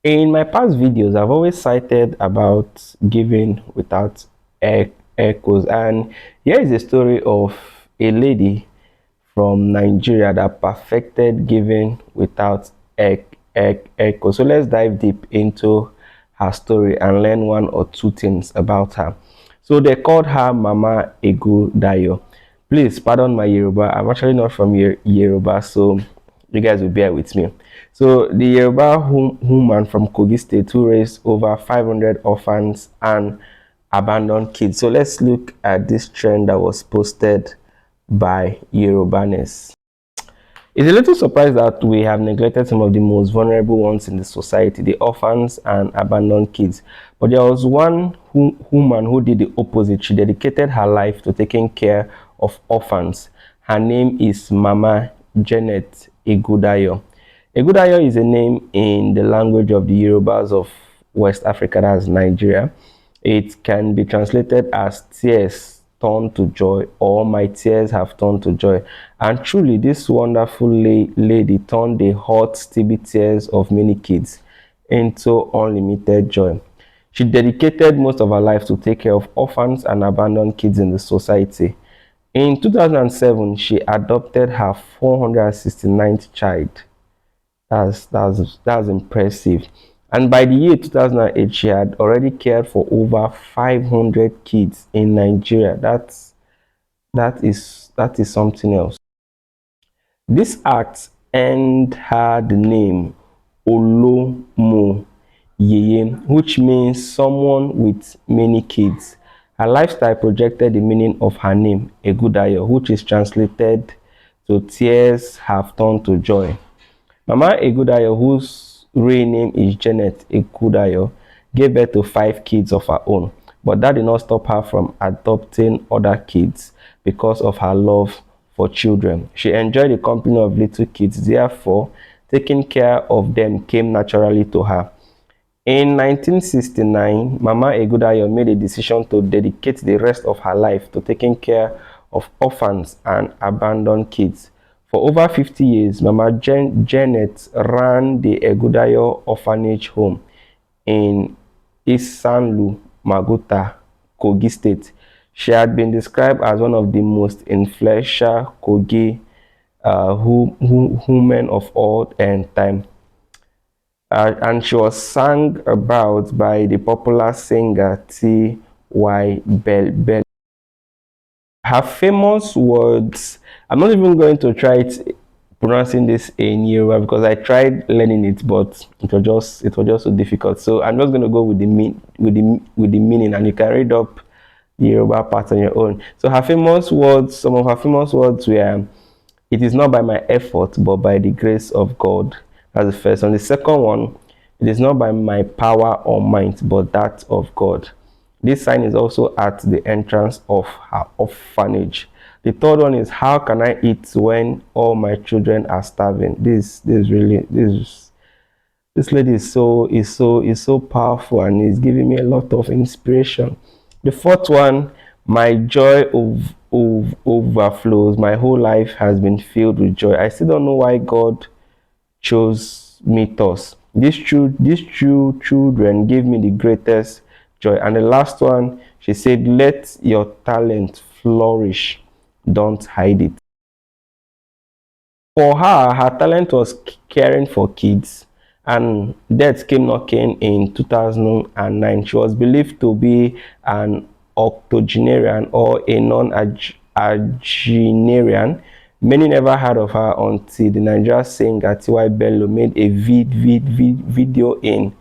In my past videos, I've always cited about giving without echoes, and here is a story of a lady from Nigeria that perfected giving without echo. So let's dive deep into her story and learn one or two things about her. So they called her Mama Ekundayo. Please pardon my Yoruba. I'm actually not from Yoruba, so you guys will bear with me. So the Yoruba woman from Kogi State who raised over 500 orphans and abandoned kids. So let's look at this trend that was posted by Yorubanes. It's a little surprised that we have neglected some of the most vulnerable ones in the society, the orphans and abandoned kids. But there was one woman who did the opposite. She dedicated her life to taking care of orphans. Her name is Mama Janet Egudayo. Egudayo is a name in the language of the Yorubas of West Africa, that's Nigeria. It can be translated as tears turned to joy, or my tears have turned to joy. And truly, this wonderful lady turned the hot, stubby tears of many kids into unlimited joy. She dedicated most of her life to take care of orphans and abandoned kids in the society. In 2007, she adopted her 469th child. That's impressive. And by the year 2008, she had already cared for over 500 kids in Nigeria. That is something else. This act earned her the name Olomo Yeye, which means someone with many kids. Her lifestyle projected the meaning of her name, Egudayo, which is translated to tears have turned to joy. Mama Ekundayo, whose real name is Janet Ekundayo, gave birth to 5 kids of her own, but that did not stop her from adopting other kids because of her love for children. She enjoyed the company of little kids, therefore, taking care of them came naturally to her. In 1969, Mama Ekundayo made a decision to dedicate the rest of her life to taking care of orphans and abandoned kids. For over 50 years, Mama Janet ran the Ekundayo Orphanage Home in Isanlu, Maguta, Kogi State. She had been described as one of the most influential Kogi women of all time. And she was sung about by the popular singer T.Y. Bell. Her famous words, I'm not even going to try it pronouncing this in Yoruba because I tried learning it, but it was just so difficult. So I'm just going to go with the meaning, and you can read up the Yoruba part on your own. So her famous words, some of her famous words were, "It is not by my effort, but by the grace of God." That's the first one. The second one, "It is not by my power or might, but that of God." This sign is also at the entrance of her orphanage. The third one is, "How can I eat when all my children are starving?" This lady is so powerful and is giving me a lot of inspiration. The fourth one, "My joy overflows. My whole life has been filled with joy. I still don't know why God chose me thus. These two children gave me the greatest joy." And the last one, she said, "Let your talent flourish. Don't hide it." For her, her talent was caring for kids, and death came knocking in 2009. She was believed to be an octogenarian or a non-agenarian. Many never heard of her until the Nigerian singer T.Y. Bello made a video in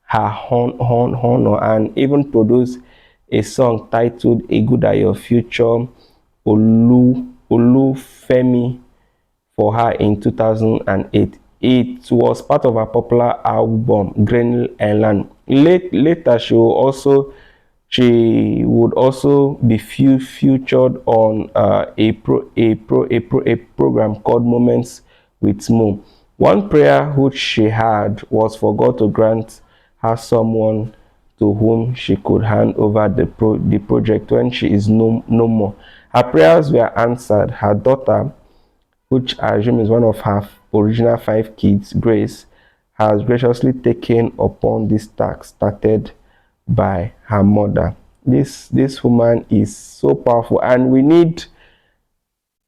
her honor and even produced a song titled Egudayo feature Olufemi for her in 2008. It was part of her popular album Green Land. Later, she would also be featured on a program called Moments with Mo. One prayer which she had was for God to grant her someone to whom she could hand over the project when she is no more. Her prayers were answered. Her daughter, which I assume is one of her original 5 kids, Grace, has graciously taken upon this task started by her mother. This woman is so powerful, and we need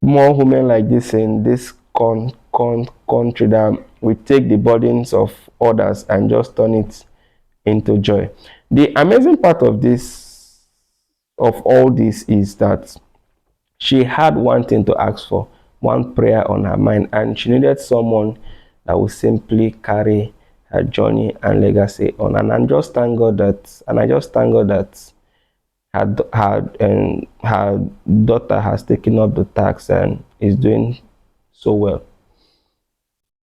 more women like this in this country, that we take the burdens of others and just turn it into joy. The amazing part of this, of all this, is that she had one thing to ask for, one prayer on her mind, and she needed someone that would simply carry her journey and legacy on. And I just thank God that her daughter has taken up the task and is doing so well.